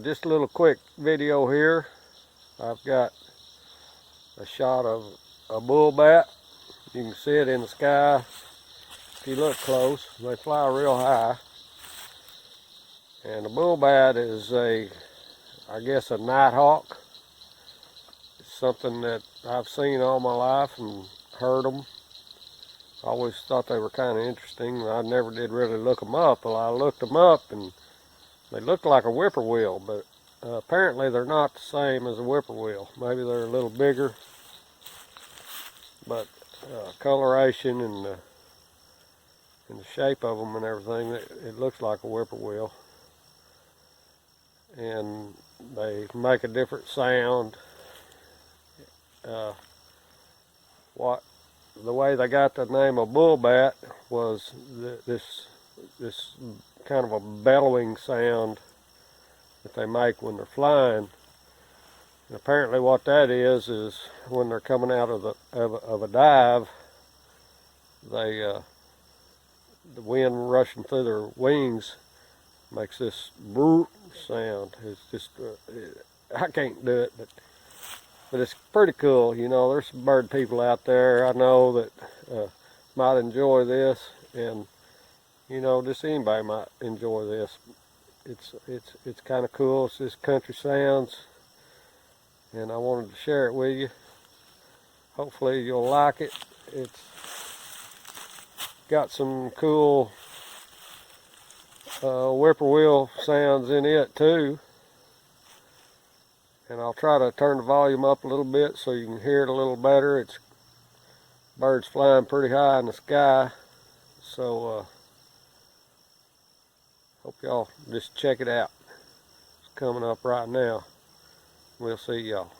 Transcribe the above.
Just a little quick video here. I've got a shot of a bullbat. You can see it in the sky. If you look close, they fly real high. And the bullbat is I guess a nighthawk. It's something that I've seen all my life and heard them. I always thought they were kind of interesting. I never did really look them up. Well, I looked them up and they look like a whippoorwill, but apparently they're not the same as a whippoorwill. Maybe they're a little bigger, but coloration and the shape of them and everything, it looks like a whippoorwill. And they make a different sound. The way they got the name of bullbat was this kind of a bellowing sound that they make when they're flying. And apparently what that is when they're coming out of a dive, the wind rushing through their wings makes this brrr sound. It's just I can't do it, but it's pretty cool. You know, there's some bird people out there I know that might enjoy this, and you know, just anybody might enjoy this. It's kind of cool. It's just country sounds, and I wanted to share it with you. Hopefully you'll like it. It's got some cool whippoorwill sounds in it too. And I'll try to turn the volume up a little bit so you can hear it a little better. It's birds flying pretty high in the sky, so hope y'all just check it out. It's coming up right now. We'll see y'all.